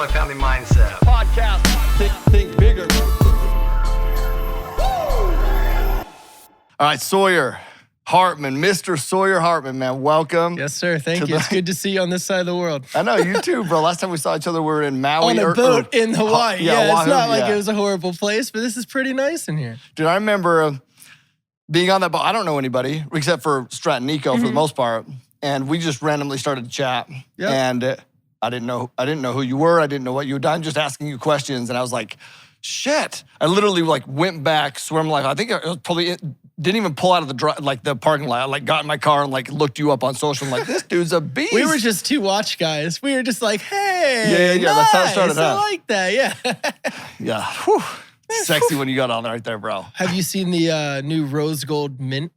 Multifamily Mindset podcast. Think bigger. All right, Sawyer Hartman, Mr. Sawyer Hartman, man, welcome. Yes, sir. Thank you. It's good to see you on this side of the world. I know, you too, bro. Last time we saw each other, we were in Maui. On a boat in Hawaii. Yeah, Oahu, it's not like it was a horrible place, but this is pretty nice in here. Dude, I remember being on that boat. I don't know anybody except for Strat and Nico for the most part. And we just randomly started to chat. Yep. And I didn't know who you were. I didn't know what you had done. Just asking you questions. And I was like, shit. I literally went back, swam I think it was probably, didn't even pull out of the parking lot. I got in my car and looked you up on social. I'm like, this dude's a beast. We were just two watch guys. We were just like, hey, yeah. Nice. That's how it started. I like that, yeah. Yeah. Whew. Sexy when you got on right there, bro. Have you seen the new rose gold mint?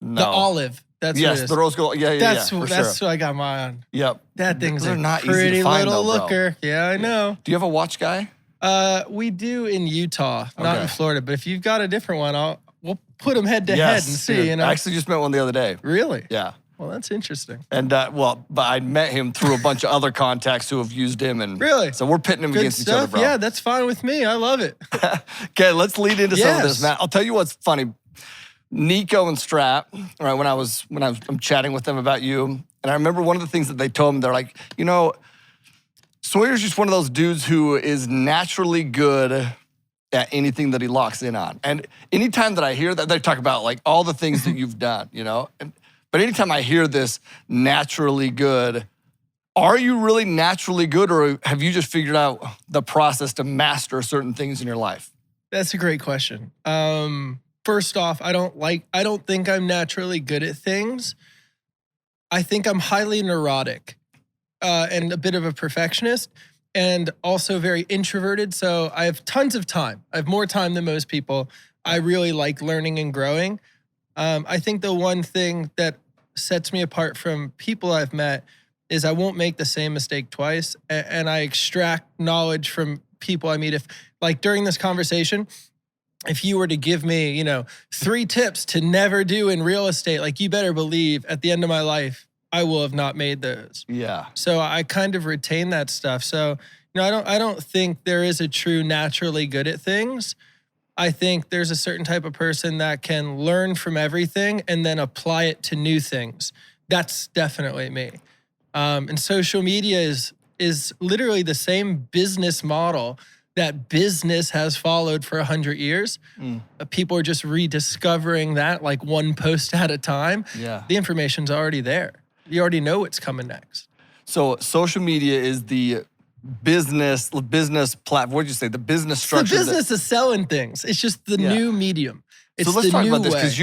No. The olive. That's what it is. The rose gold. Yeah. That's for what sure. I got mine on. Yep. That thing's They're a not easy to pretty find, little though, bro. looker. Yeah, I know. Do you have a watch guy? We do in Utah, not Okay. in Florida. But if you've got a different one, we'll put them head to head and see. Dude. You know, I actually just met one the other day. really? Yeah. Well, that's interesting. And but I met him through a bunch of other contacts who have used him, and Really? so we're pitting him Good against stuff. each other, bro. Yeah, that's fine with me. I love it. Okay, let's lead into some of this, Yes. man. I'll tell you what's funny. Nico and Strat, right? When I'm chatting with them about you, and I remember one of the things that they told me, they're like, Sawyer's just one of those dudes who is naturally good at anything that he locks in on. And anytime that I hear that, they talk about all the things that you've done, But anytime I hear this naturally good, are you really naturally good, or have you just figured out the process to master certain things in your life? That's a great question. First off, I don't think I'm naturally good at things. I think I'm highly neurotic and a bit of a perfectionist, and also very introverted. So I have tons of time. I have more time than most people. I really like learning and growing. I think the one thing that sets me apart from people I've met is I won't make the same mistake twice, and I extract knowledge from people I meet. If during this conversation, if you were to give me, 3 tips to never do in real estate, you better believe at the end of my life, I will have not made those. Yeah. So I kind of retain that stuff. So, I don't think there is a true naturally good at things. I think there's a certain type of person that can learn from everything and then apply it to new things. That's definitely me. And social media is literally the same business model that business has followed for 100 years. People are just rediscovering that one post at a time. Yeah. The information's already there. You already know what's coming next. So social media is the business platform. What did you say? The business structure. The business is selling things. It's just the new medium. It's so let's the talk new about this, way. because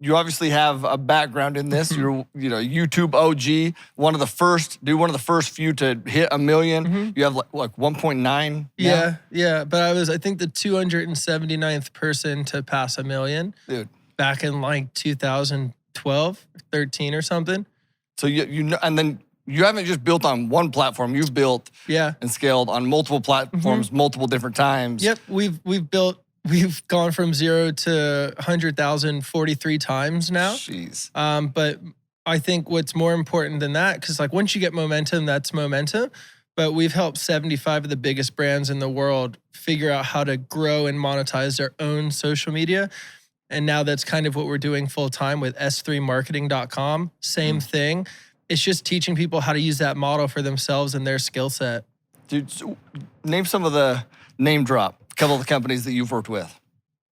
you obviously have a background in this. You're YouTube OG, one of the first few to hit 1 million. You have 1.9 now? Yeah. But I think the 279th person to pass 1 million. Dude. Back in 2012, 13 or something. So and then you haven't just built on one platform. You've built and scaled on multiple platforms, multiple different times. Yep, we've gone from 0 to 100,000 43 times now. Jeez. But I think what's more important than that, because once you get momentum, that's momentum. But we've helped 75 of the biggest brands in the world figure out how to grow and monetize their own social media. And now that's kind of what we're doing full time with s3marketing.com. Same thing. It's just teaching people how to use that model for themselves and their skill set. Dude, so name some of the name drop, a couple of the companies that you've worked with.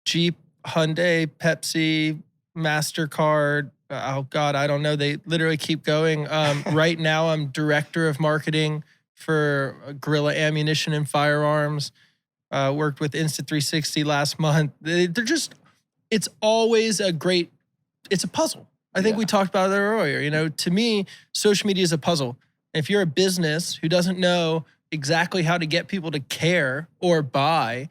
Jeep, Hyundai, Pepsi, MasterCard. Oh God, I don't know. They literally keep going. Right now, I'm director of marketing for Guerrilla Ammunition and Firearms. Worked with Insta360 last month. It's always it's a puzzle. I think we talked about it earlier. To me, social media is a puzzle. If you're a business who doesn't know exactly how to get people to care or buy,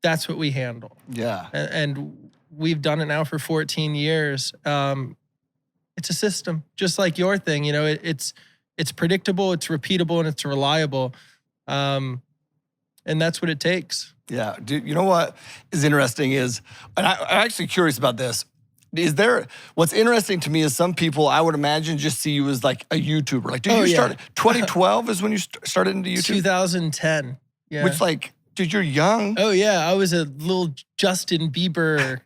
that's what we handle. Yeah. And we've done it now for 14 years. It's a system, just like your thing. It's predictable, it's repeatable, and it's reliable. And that's what it takes. Yeah, dude, you know what is interesting is, and I'm actually curious about this. Is there, what's interesting to me is some people, I would imagine, just see you as like a YouTuber. Like, did you start, 2012 is when you started into YouTube? 2010. Yeah. Which like, dude, you're young. Oh yeah, I was a little Justin Bieber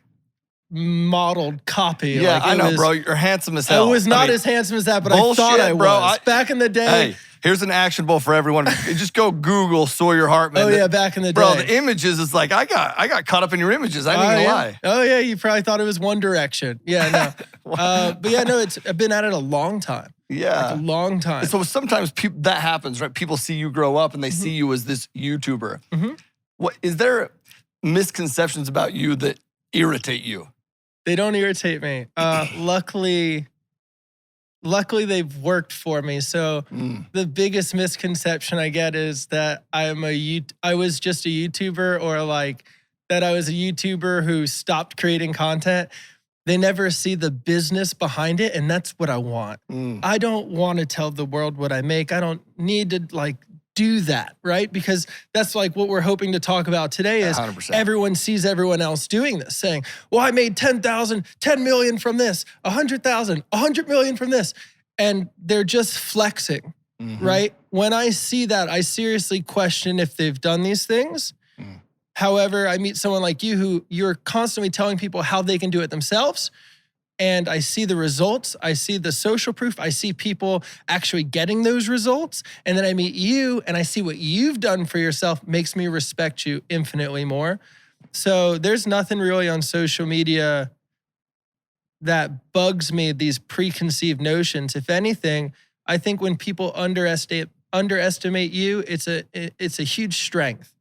modeled copy. Yeah, like, I know, was, bro. You're handsome as hell. I was not as handsome as that, but bullshit, I thought I bro. was. Back in the day. Hey, here's an actionable for everyone. Just go Google Sawyer Hartman. Oh yeah, back in the day. Bro, the images is like, I got caught up in your images. I ain't gonna lie. Oh yeah, you probably thought it was One Direction. Yeah, no. But yeah, no, I've been at it a long time. Yeah. Like a long time. So sometimes that happens, right? People see you grow up and they see you as this YouTuber. What is there misconceptions about you that irritate you? They don't irritate me. Luckily they've worked for me. So the biggest misconception I get is that I was just a YouTuber, or like that I was a YouTuber who stopped creating content. They never see the business behind it, and that's what I want. I don't want to tell the world what I make. I don't need to like do that, right? Because that's like what we're hoping to talk about today is 100%. Everyone sees everyone else doing this, saying, well, I made 10,000, 10 million from this, 100,000, 100 million from this. And they're just flexing, right? When I see that, I seriously question if they've done these things. However, I meet someone like you who you're constantly telling people how they can do it themselves. And I see the results. I see the social proof. I see people actually getting those results. And then I meet you and I see what you've done for yourself makes me respect you infinitely more. So there's nothing really on social media that bugs me, these preconceived notions. If anything, I think when people underestimate you, it's a huge strength.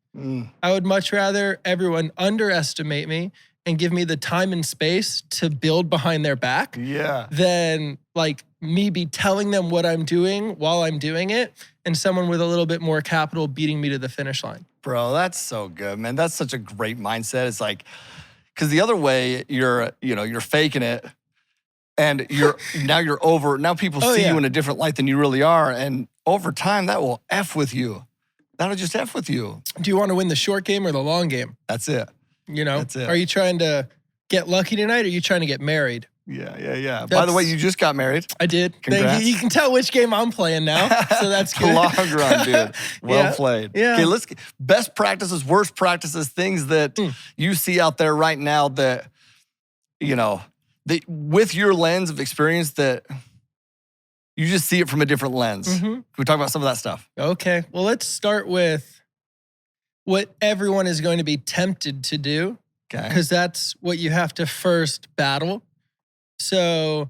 I would much rather everyone underestimate me and give me the time and space to build behind their back than like me be telling them what I'm doing while I'm doing it and someone with a little bit more capital beating me to the finish line. Bro, that's so good, man. That's such a great mindset. It's like, because the other way you're faking it and now people see you in a different light than you really are. And over time that will F with you. That'll just F with you. Do you want to win the short game or the long game? That's it. That's it. Are you trying to get lucky tonight or are you trying to get married? Yeah. By the way, you just got married. I did. Congrats. Thank you. You can tell which game I'm playing now, so that's good. Long run, dude. Well played. Yeah. Okay, best practices, worst practices, things that you see out there right now that, with your lens of experience that you just see it from a different lens. Can we talk about some of that stuff? Okay. Well, let's start with what everyone is going to be tempted to do, because that's what you have to first battle. So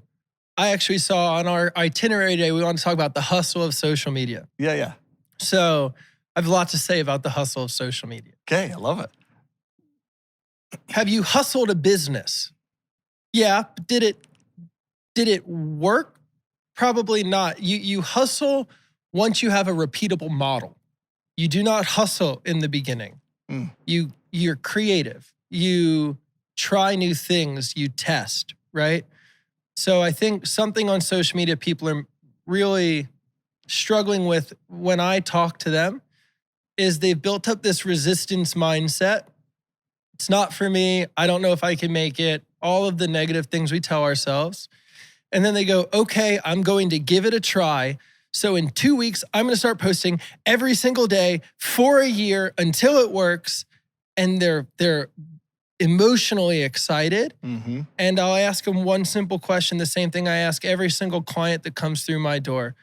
I actually saw on our itinerary today, we want to talk about the hustle of social media. Yeah. So I have a lot to say about the hustle of social media. Okay, I love it. Have you hustled a business? Yeah, but did it work? Probably not. You hustle once you have a repeatable model. You do not hustle in the beginning. You're creative. You try new things. You test, right? So I think something on social media people are really struggling with when I talk to them is they've built up this resistance mindset. It's not for me. I don't know if I can make it. All of the negative things we tell ourselves. And then they go, okay, I'm going to give it a try. So in 2 weeks, I'm going to start posting every single day for a year until it works. And they're emotionally excited. And I'll ask them one simple question, the same thing I ask every single client that comes through my door.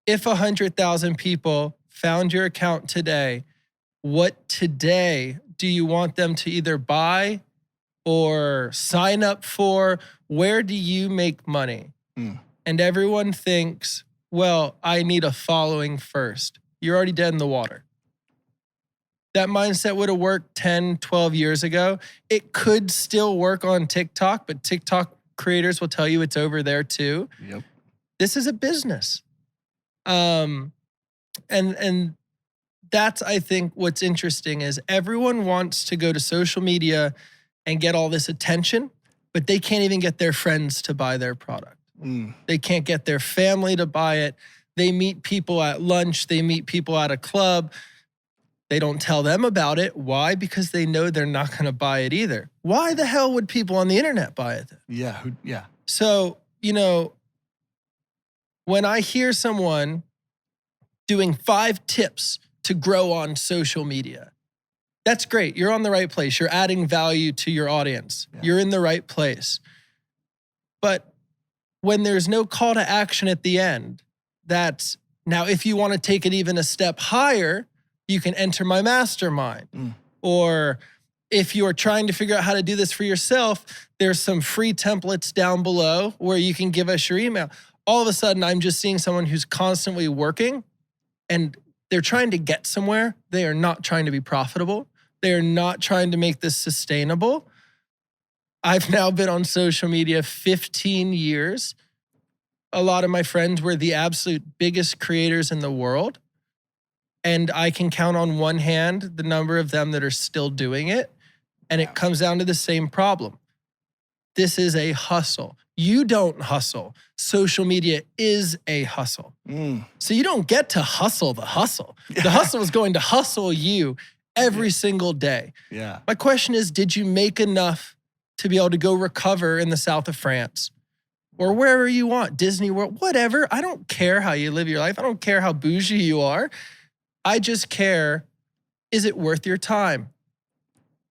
If 100,000 people found your account today, what today do you want them to either buy or sign up for? Where do you make money? And everyone thinks, well, I need a following first. You're already dead in the water. That mindset would have worked 10, 12 years ago. It could still work on TikTok, but TikTok creators will tell you it's over there too. Yep. This is a business. And that's, I think, what's interesting is everyone wants to go to social media and get all this attention, but they can't even get their friends to buy their product. They can't get their family to buy it. They meet people at lunch. They meet people at a club. They don't tell them about it. Why? Because they know they're not going to buy it either. Why the hell would people on the internet buy it then? Yeah. So, when I hear someone doing 5 tips to grow on social media, that's great. You're on the right place. You're adding value to your audience. Yeah. You're in the right place. But when there's no call to action at the end, that's now if you want to take it even a step higher, you can enter my mastermind. Or if you're trying to figure out how to do this for yourself, there's some free templates down below where you can give us your email. All of a sudden, I'm just seeing someone who's constantly working and they're trying to get somewhere. They are not trying to be profitable. They are not trying to make this sustainable. I've now been on social media 15 years. A lot of my friends were the absolute biggest creators in the world. And I can count on one hand the number of them that are still doing it. And it comes down to the same problem. This is a hustle. You don't hustle. Social media is a hustle. So you don't get to hustle the hustle. The hustle is going to hustle you every single day. Yeah. My question is, did you make enough to be able to go recover in the south of France? Or wherever you want, Disney World, whatever. I don't care how you live your life. I don't care how bougie you are. I just care, is it worth your time?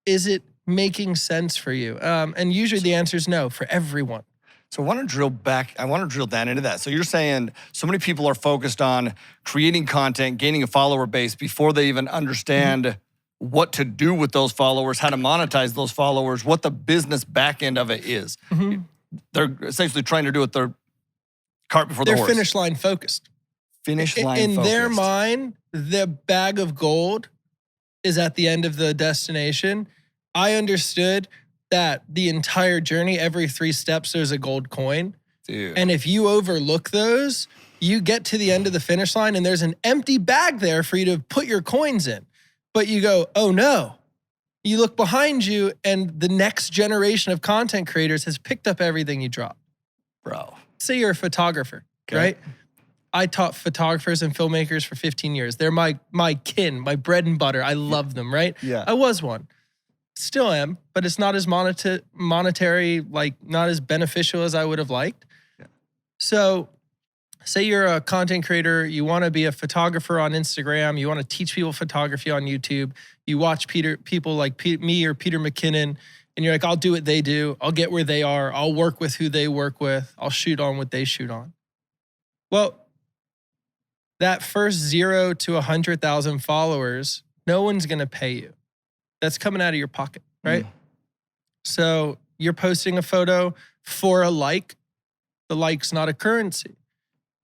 Is it making sense for you? And usually the answer is no for everyone. So I want to drill down into that. So you're saying so many people are focused on creating content, gaining a follower base before they even understand what to do with those followers, how to monetize those followers, what the business back end of it is. They're essentially trying to do it their cart before the horse. They're finish line focused. In their mind, the bag of gold is at the end of the destination. I understood that the entire journey, every 3 steps, there's a gold coin. Dude. And if you overlook those, you get to the end of the finish line and there's an empty bag there for you to put your coins in. But you go, oh no. You look behind you and the next generation of content creators has picked up everything you dropped. Bro. Say you're a photographer, right? I taught photographers and filmmakers for 15 years. They're my kin, my bread and butter. I love them, right? Yeah. I was one. Still am, but it's not as monetary, like not as beneficial as I would have liked. Yeah. So say you're a content creator, you want to be a photographer on Instagram, you want to teach people photography on YouTube, you watch people like me or Peter McKinnon, and you're like, I'll do what they do, I'll get where they are, I'll work with who they work with, I'll shoot on what they shoot on. Well, that first 0 to 100,000 followers, no one's going to pay you. That's coming out of your pocket, right? So you're posting a photo for a like. The like's not a currency.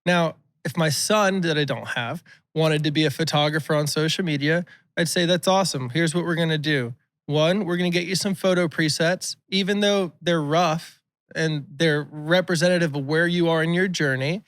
Now, if my son that I don't have wanted to be a photographer on social media, I'd say that's awesome. Here's what we're going to do. 1, we're going to get you some photo presets, even though they're rough and they're representative of where you are in your journey.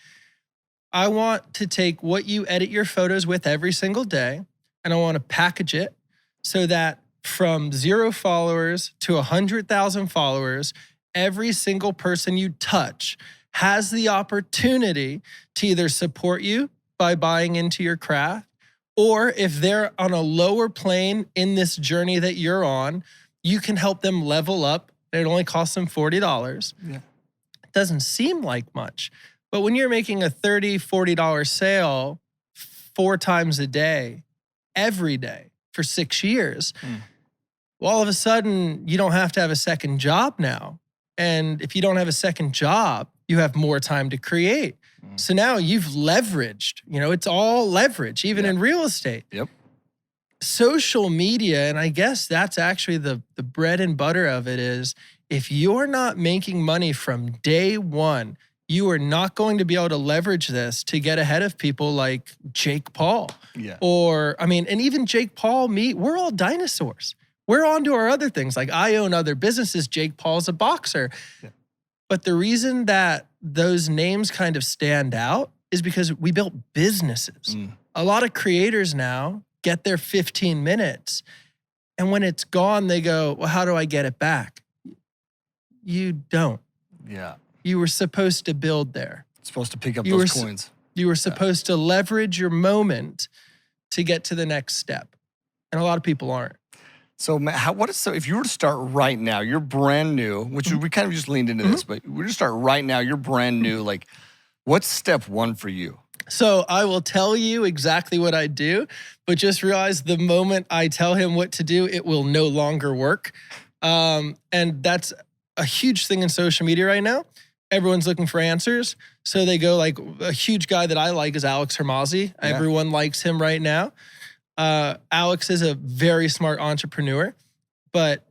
I want to take what you edit your photos with every single day, and I want to package it so that from 0 followers to 100,000 followers, every single person you touch has the opportunity to either support you by buying into your craft, or if they're on a lower plane in this journey that you're on, you can help them level up. It only costs them $40. Yeah. It doesn't seem like much. But when you're making a $30, $40 sale 4 times a day, every day for 6 years, well, all of a sudden, you don't have to have a second job now. And if you don't have a second job, you have more time to create. So now you've leveraged, it's all leverage, even in real estate. Yep. Social media, and I guess that's actually the bread and butter of it, is if you're not making money from day one, you are not going to be able to leverage this to get ahead of people like Jake Paul. Yeah. Or, and even Jake Paul, we're all dinosaurs. We're on to our other things. Like I own other businesses. Jake Paul's a boxer. Yeah. But the reason that those names kind of stand out is because we built businesses. A lot of creators now get their 15 minutes. And when it's gone, they go, well, how do I get it back? You don't. Yeah. You were supposed to build there. Supposed to pick up those coins. You were supposed to leverage your moment to get to the next step. And a lot of people aren't. So, Matt, if you were to start right now, you're brand new, which we kind of just leaned into this, but we're to start right now, you're brand new. Like, what's step one for you? So I will tell you exactly what I do, but just realize the moment I tell him what to do, it will no longer work. And that's a huge thing in social media right now. Everyone's looking for answers. So they go like, a huge guy that I like is Alex Hermazi. Yeah. Everyone likes him right now. Alex is a very smart entrepreneur, but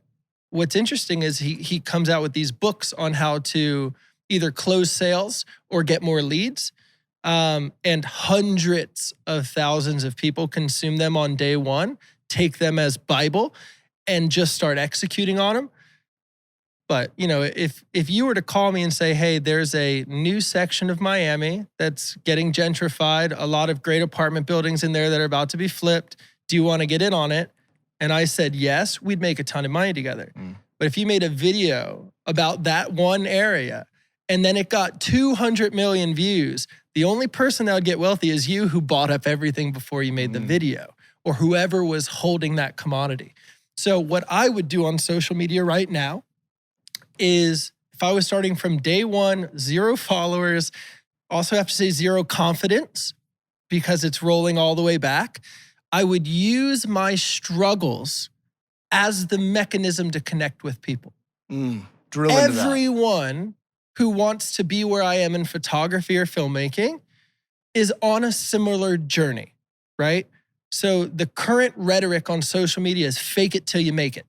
what's interesting is he comes out with these books on how to either close sales or get more leads. And hundreds of thousands of people consume them on day one, take them as Bible, and just start executing on them. But, you know, if you were to call me and say, hey, there's a new section of Miami that's getting gentrified, a lot of great apartment buildings in there that are about to be flipped, do you want to get in on it? And I said, yes, we'd make a ton of money together. But if you made a video about that one area and then it got 200 million views, the only person that would get wealthy is you, who bought up everything before you made the video, or whoever was holding that commodity. So what I would do on social media right now is, if I was starting from day one, 0 followers, also have to say 0 confidence because it's rolling all the way back, I would use my struggles as the mechanism to connect with people. Drill into that. Everyone who wants to be where I am in photography or filmmaking is on a similar journey, right? So the current rhetoric on social media is fake it till you make it.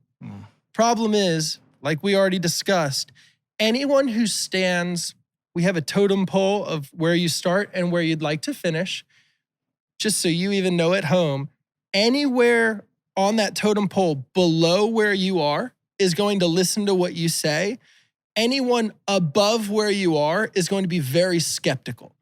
Problem is, like we already discussed, anyone who stands, we have a totem pole of where you start and where you'd like to finish. Just so you even know at home, anywhere on that totem pole below where you are is going to listen to what you say. Anyone above where you are is going to be very skeptical.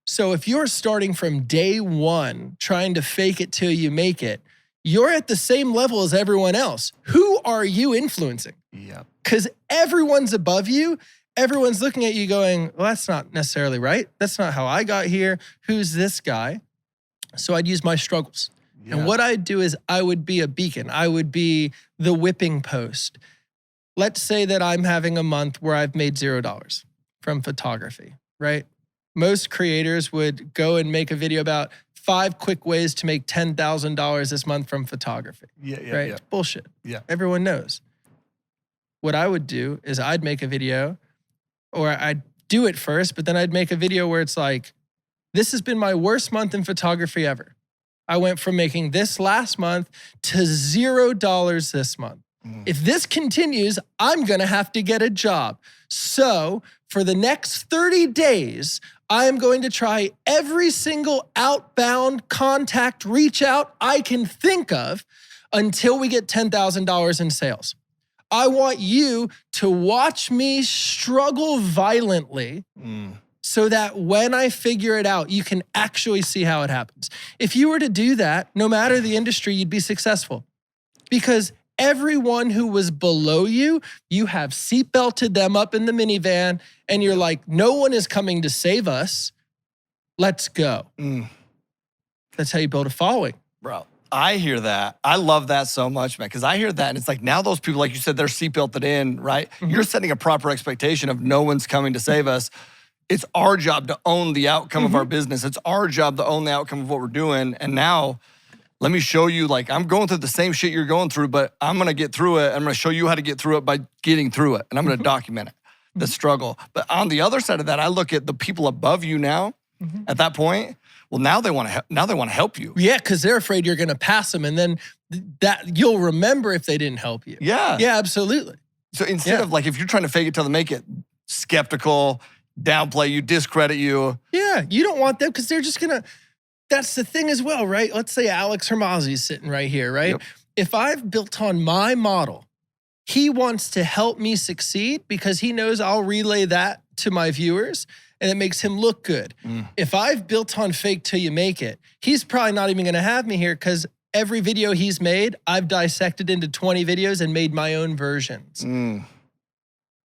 So if you're starting from day one, trying to fake it till you make it, you're at the same level as everyone else. Who are you influencing? Yeah. Because everyone's above you. Everyone's looking at you going, well, that's not necessarily right. That's not how I got here. Who's this guy? So I'd use my struggles. Yeah. And what I'd do is I would be a beacon. I would be the whipping post. Let's say that I'm having a month where I've made $0 from photography, right? Most creators would go and make a video about 5 quick ways to make $10,000 this month from photography. Right? Yeah. It's bullshit. Yeah. Everyone knows. What I would do is I'd make a video, or I'd do it first, but then I'd make a video where it's like, this has been my worst month in photography ever. I went from making this last month to $0 this month. If this continues, I'm going to have to get a job. So for the next 30 days, I am going to try every single outbound contact reach out I can think of until we get $10,000 in sales. I want you to watch me struggle violently so that when I figure it out, you can actually see how it happens. If you were to do that, no matter the industry, you'd be successful. Because everyone who was below you, you have seatbelted them up in the minivan and you're like, no one is coming to save us. Let's go. That's how you build a following. Bro, I hear that. I love that so much, man, because I hear that and it's like, now those people, like you said, they're seatbelted in, right? You're setting a proper expectation of no one's coming to save us. It's our job to own the outcome of our business. It's our job to own the outcome of what we're doing. And now, let me show you, like, I'm going through the same shit you're going through, but I'm going to get through it. I'm going to show you how to get through it by getting through it. And I'm going to document it, the struggle. But on the other side of that, I look at the people above you now at that point. Well, now they want to help you. Yeah, because they're afraid you're going to pass them. And then that you'll remember if they didn't help you. Yeah. Yeah, absolutely. So instead of like, if you're trying to fake it till they make it, skeptical, downplay you, discredit you. Yeah, you don't want them because they're just going to. That's the thing as well, right? Let's say Alex Hermazi is sitting right here, right? Yep. If I've built on my model, he wants to help me succeed because he knows I'll relay that to my viewers and it makes him look good. If I've built on fake till you make it, he's probably not even going to have me here because every video he's made, I've dissected into 20 videos and made my own versions.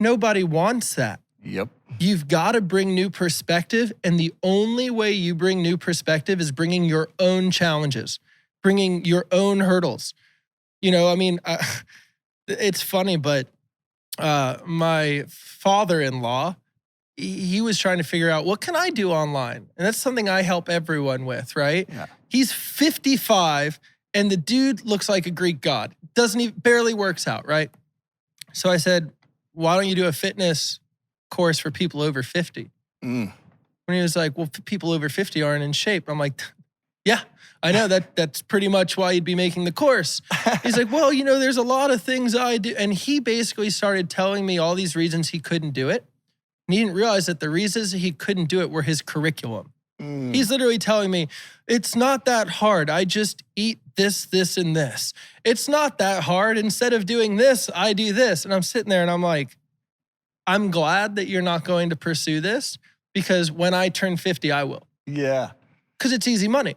Nobody wants that. Yep. You've got to bring new perspective, and the only way you bring new perspective is bringing your own challenges, bringing your own hurdles. You know, I mean, it's funny, but my father-in-law, he was trying to figure out, what can I do online? And that's something I help everyone with, right? Yeah. He's 55 and the dude looks like a Greek god. Barely works out, right? So I said, why don't you do a fitness course for people over 50? When he was like, well, people over 50 aren't in shape. I'm like, yeah, I know that's pretty much why you'd be making the course. He's like, well, you know, there's a lot of things I do. And he basically started telling me all these reasons he couldn't do it. And he didn't realize that the reasons he couldn't do it were his curriculum. He's literally telling me, it's not that hard. I just eat this, this, and this. It's not that hard. Instead of doing this, I do this. And I'm sitting there and I'm like, I'm glad that you're not going to pursue this, because when I turn 50, I will. Yeah. Because it's easy money.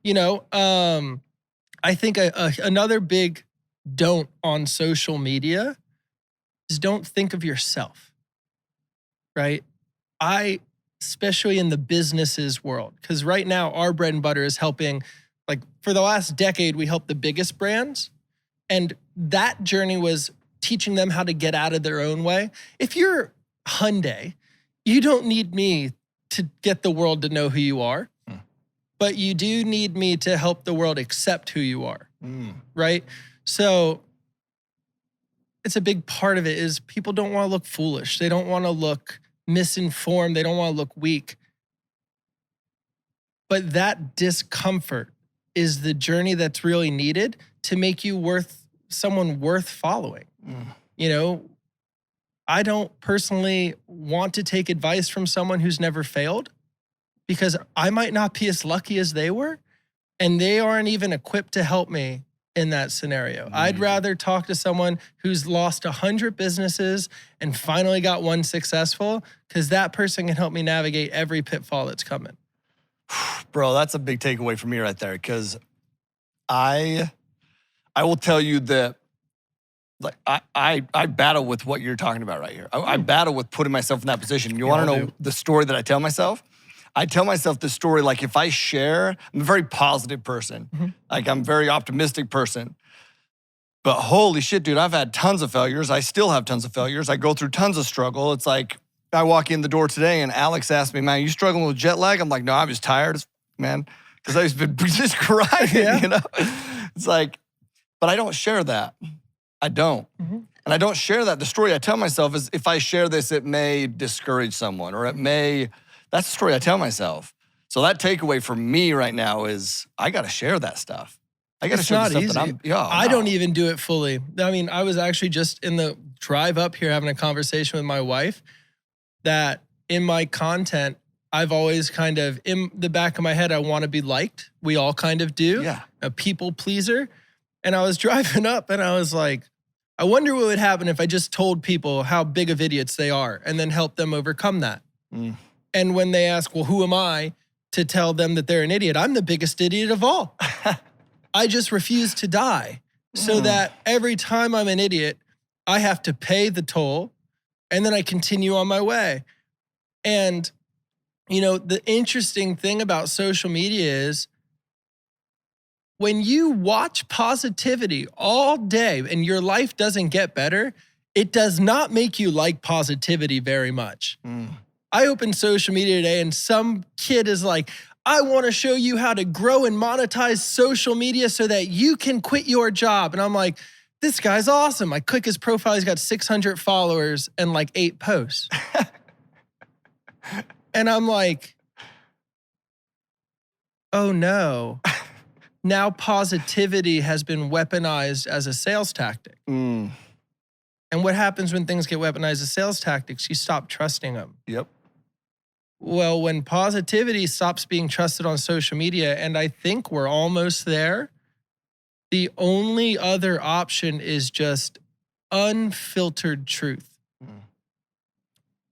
You know, I think another big don't on social media is don't think of yourself, right? Especially in the businesses world, because right now our bread and butter is helping, like for the last decade, we helped the biggest brands. And that journey was teaching them how to get out of their own way. If you're Hyundai, you don't need me to get the world to know who you are, but you do need me to help the world accept who you are, right? So it's a big part of it is people don't want to look foolish. They don't want to look misinformed. They don't want to look weak. But that discomfort is the journey that's really needed to make you someone worth following. You know, I don't personally want to take advice from someone who's never failed, because I might not be as lucky as they were, and they aren't even equipped to help me in that scenario. I'd rather talk to someone who's lost 100 businesses and finally got one successful, because that person can help me navigate every pitfall that's coming. Bro, that's a big takeaway for me right there, because I will tell you that, like, I battle with what you're talking about right here. I battle with putting myself in that position. You want to know the story that I tell myself? I tell myself this story, like, if I share, I'm a very positive person. Like, I'm a very optimistic person. But holy shit, dude, I've had tons of failures. I still have tons of failures. I go through tons of struggle. It's like, I walk in the door today and Alex asked me, man, you struggling with jet lag? I'm like, no, I'm just tired, man, because I've been just crying, you know? It's like, but I don't share that. I don't. And I don't share that. The story I tell myself is, if I share this, it may discourage someone, or it may, that's the story I tell myself. So that takeaway for me right now is, I got to share that stuff. I got to share the stuff that I don't even do it fully. I mean, I was actually just in the drive up here having a conversation with my wife that in my content, I've always kind of, in the back of my head, I want to be liked. We all kind of do. Yeah. A people pleaser. And I was driving up and I was like, I wonder what would happen if I just told people how big of idiots they are and then help them overcome that. And when they ask, well, who am I to tell them that they're an idiot? I'm the biggest idiot of all. I just refuse to die, so that every time I'm an idiot, I have to pay the toll, and then I continue on my way. And, you know, the interesting thing about social media is, when you watch positivity all day and your life doesn't get better, it does not make you like positivity very much. I opened social media today and some kid is like, I want to show you how to grow and monetize social media so that you can quit your job. And I'm like, this guy's awesome. I click his profile, he's got 600 followers and like 8 posts. And I'm like, oh no. Now positivity has been weaponized as a sales tactic. And what happens when things get weaponized as sales tactics? You stop trusting them. Yep. Well, when positivity stops being trusted on social media, and I think we're almost there, the only other option is just unfiltered truth.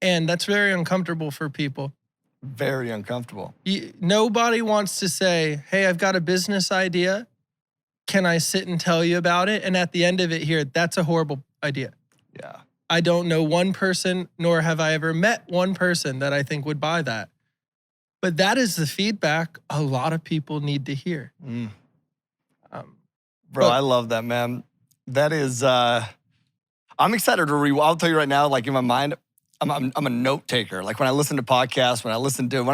And that's very uncomfortable for people. Very uncomfortable. Nobody wants to say, hey, I've got a business idea. Can I sit and tell you about it? And at the end of it here, that's a horrible idea. Yeah. I don't know one person, nor have I ever met one person that I think would buy that. But that is the feedback a lot of people need to hear. Bro, but- I love that, man. That is, I'm excited to I'll tell you right now, like in my mind, I'm a note taker. Like when I listen to podcasts, when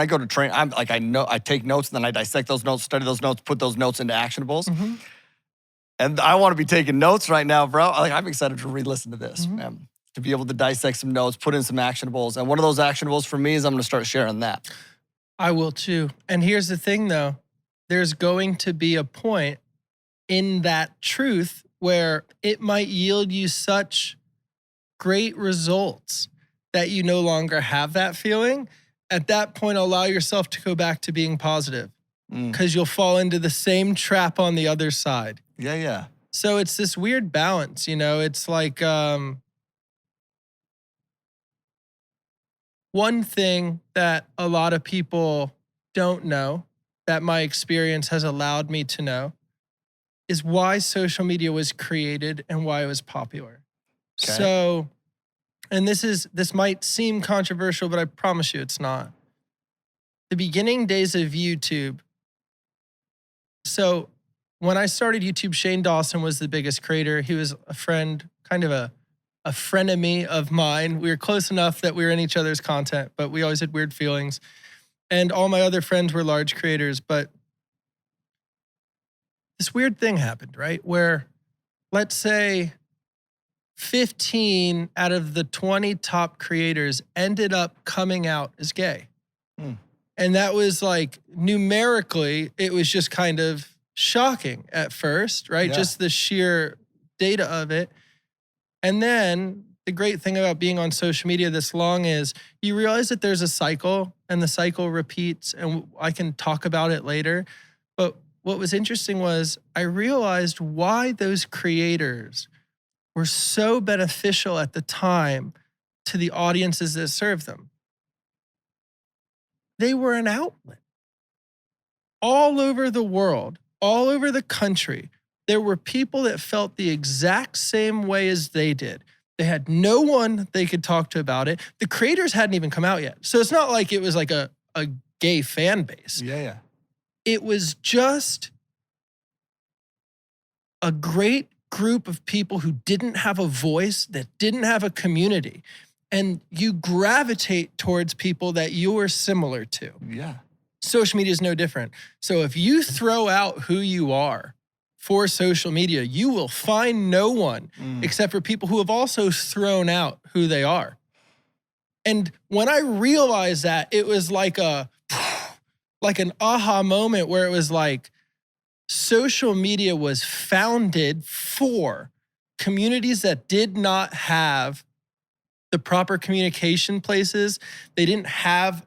I go to train, I take notes, and then I dissect those notes, study those notes, put those notes into actionables. Mm-hmm. And I want to be taking notes right now, bro. Like I'm excited to re-listen to this, man. To be able to dissect some notes, put in some actionables. And one of those actionables for me is I'm going to start sharing that. I will too. And here's the thing though, there's going to be a point in that truth where it might yield you such great results that you no longer have that feeling. At that point, allow yourself to go back to being positive because you'll fall into the same trap on the other side. Yeah. So it's this weird balance, it's like one thing that a lot of people don't know that my experience has allowed me to know is why social media was created and why it was popular. Okay. So, and this might seem controversial, but I promise you it's not. The beginning days of YouTube. So when I started YouTube, Shane Dawson was the biggest creator. He was a friend, kind of a frenemy of mine. We were close enough that we were in each other's content, but we always had weird feelings. And all my other friends were large creators, but this weird thing happened, right? Where let's say 15 out of the 20 top creators ended up coming out as gay. And that was like numerically, it was just kind of shocking at first, right? Yeah. Just the sheer data of it. And then the great thing about being on social media this long is you realize that there's a cycle and the cycle repeats, and I can talk about it later. But what was interesting was I realized why those creators were so beneficial at the time to the audiences that served them. They were an outlet. All over the world, all over the country, there were people that felt the exact same way as they did. They had no one they could talk to about it. The creators hadn't even come out yet. So it's not like it was like a gay fan base. Yeah. It was just a great group of people who didn't have a voice, that didn't have a community. And you gravitate towards people that you are similar to. Yeah. Social media is no different. So if you throw out who you are for social media, you will find no one except for people who have also thrown out who they are. And when I realized that, it was like an aha moment where it was like, social media was founded for communities that did not have the proper communication places. They didn't have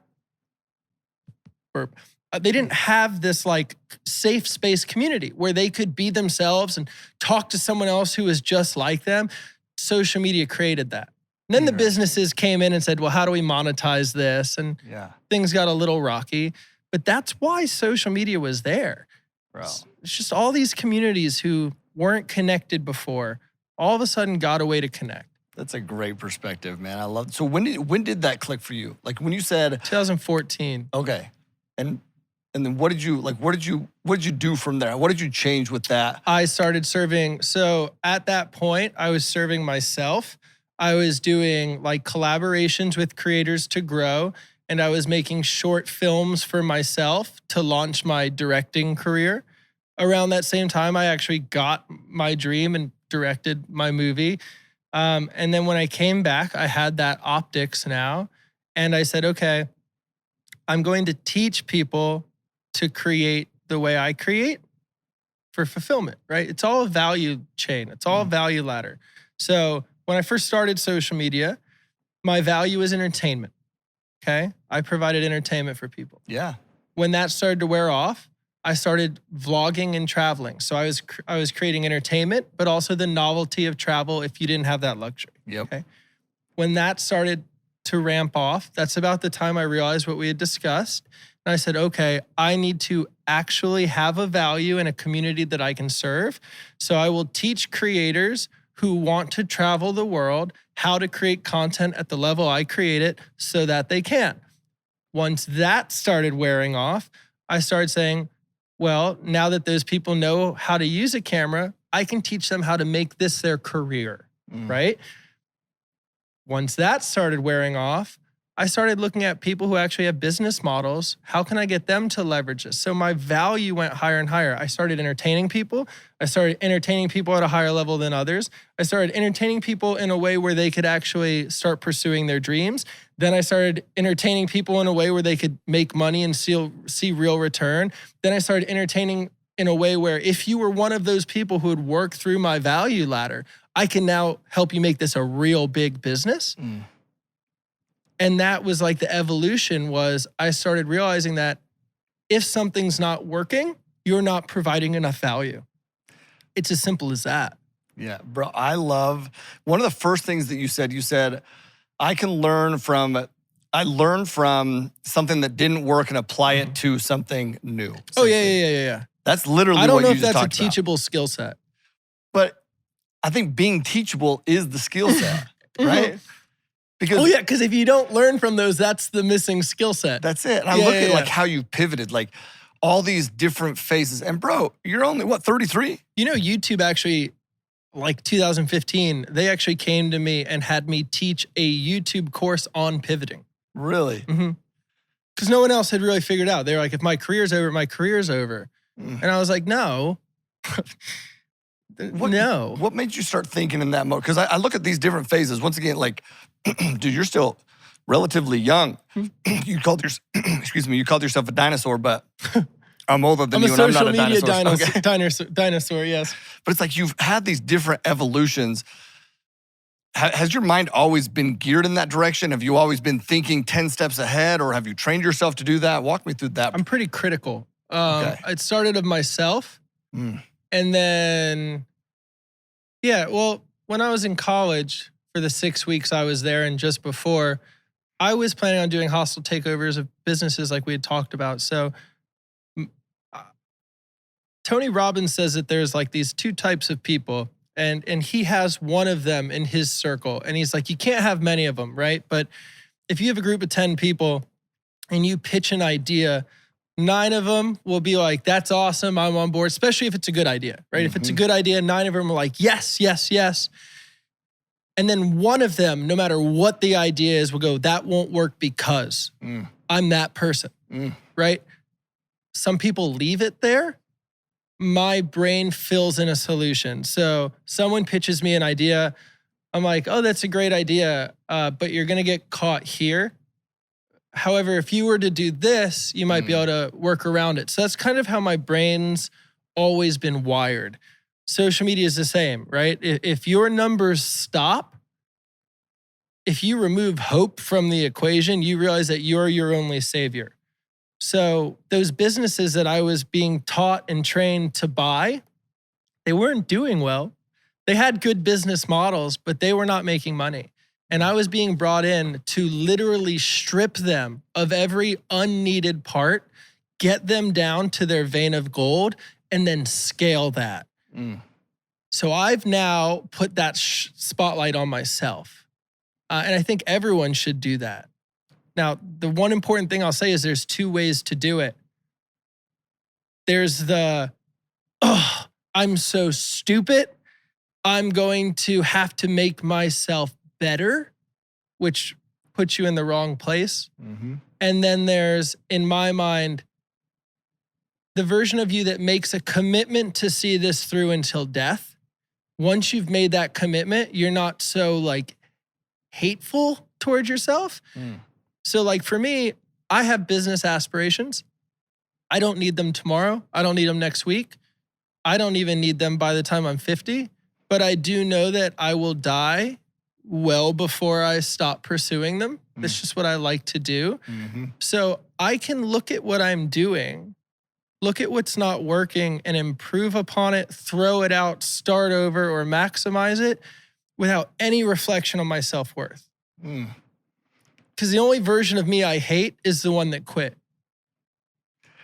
this like safe space community where they could be themselves and talk to someone else who was just like them. Social media created that. And then the businesses came in and said, well, how do we monetize this? And things got a little rocky. But that's why social media was there. Bro. It's just all these communities who weren't connected before, all of a sudden got a way to connect. That's a great perspective, man. I love it. So when did that click for you? Like when you said 2014. Okay. And then what did you do from there? What did you change with that? I started serving. So at that point, I was serving myself. I was doing like collaborations with creators to grow. And I was making short films for myself to launch my directing career. Around that same time, I actually got my dream and directed my movie. And then when I came back, I had that optics now. And I said, okay, I'm going to teach people to create the way I create for fulfillment, right? It's all a value chain. It's all a value ladder. So when I first started social media, my value was entertainment. Okay. I provided entertainment for people. Yeah. When that started to wear off, I started vlogging and traveling. So I was creating entertainment, but also the novelty of travel if you didn't have that luxury. Yep. Okay. When that started to ramp off, that's about the time I realized what we had discussed. And I said, okay, I need to actually have a value in a community that I can serve. So I will teach creators who want to travel the world how to create content at the level I create it so that they can. Once that started wearing off, I started saying, Well, now that those people know how to use a camera, I can teach them how to make this their career, right? Once that started wearing off, I started looking at people who actually have business models. How can I get them to leverage this? So my value went higher and higher. I started entertaining people. I started entertaining people at a higher level than others. I started entertaining people in a way where they could actually start pursuing their dreams. Then I started entertaining people in a way where they could make money and see real return. Then I started entertaining in a way where if you were one of those people who would work through my value ladder, I can now help you make this a real big business. And that was like the evolution was I started realizing that if something's not working, you're not providing enough value. It's as simple as that. Yeah, bro, I love, one of the first things that you said, I learned from something that didn't work and apply it to something new. Oh, yeah. That's literally what you just talked about. I don't know if that's a teachable skill set. But I think being teachable is the skill set, right? Because if you don't learn from those, that's the missing skill set. That's it. And I look at like how you pivoted, like all these different phases. And bro, you're only, 33? You know, YouTube actually, like 2015, they actually came to me and had me teach a YouTube course on pivoting. Really? Because no one else had really figured out. They were like, if my career's over, my career's over. And I was like, no. No. What made you start thinking in that mode? Because I look at these different phases. Once again, like, dude, you're still relatively young. You called yourself a dinosaur, but I'm older than you and I'm not a dinosaur. I'm a social media dinosaur, yes. But it's like you've had these different evolutions. Has your mind always been geared in that direction? Have you always been thinking 10 steps ahead, or have you trained yourself to do that? Walk me through that. I'm pretty critical. It started of myself. And then, when I was in college, for the 6 weeks I was there and just before, I was planning on doing hostile takeovers of businesses like we had talked about. So Tony Robbins says that there's like these two types of people, and he has one of them in his circle. And he's like, you can't have many of them, right? But if you have a group of 10 people and you pitch an idea, 9 of them will be like, that's awesome, I'm on board, especially if it's a good idea, right? If it's a good idea, 9 of them are like, yes, yes, yes. And then one of them, no matter what the idea is, will go, that won't work because I'm that person, right? Some people leave it there. My brain fills in a solution. So someone pitches me an idea. I'm like, oh, that's a great idea, but you're going to get caught here. However, if you were to do this, you might be able to work around it. So that's kind of how my brain's always been wired. Social media is the same, right? If your numbers stop, if you remove hope from the equation, you realize that you're your only savior. So those businesses that I was being taught and trained to buy, they weren't doing well. They had good business models, but they were not making money. And I was being brought in to literally strip them of every unneeded part, get them down to their vein of gold, and then scale that. So I've now put that spotlight on myself. And I think everyone should do that. Now, the one important thing I'll say is there's 2 ways to do it. There's the, I'm so stupid, I'm going to have to make myself better, which puts you in the wrong place. And then there's, in my mind, the version of you that makes a commitment to see this through until death. Once you've made that commitment, you're not so like hateful towards yourself. So like for me, I have business aspirations. I don't need them tomorrow. I don't need them next week. I don't even need them by the time I'm 50. But I do know that I will die well before I stop pursuing them. That's just what I like to do. So I can look at what I'm doing, look at what's not working and improve upon it, throw it out, start over, or maximize it without any reflection on my self-worth. Because the only version of me I hate is the one that quit.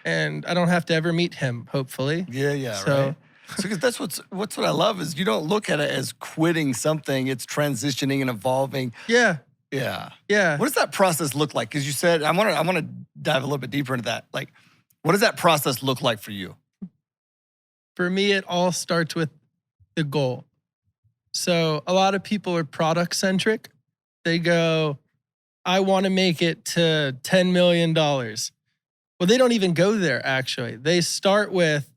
And I don't have to ever meet him, hopefully. Yeah, So, right. So because that's what I love is you don't look at it as quitting something. It's transitioning and evolving. Yeah. What does that process look like? Because you said I want to dive a little bit deeper into that. Like, what does that process look like for you? For me, it all starts with the goal. So a lot of people are product centric. They go, I want to make it to $10 million. Well, they don't even go there, actually. They start with,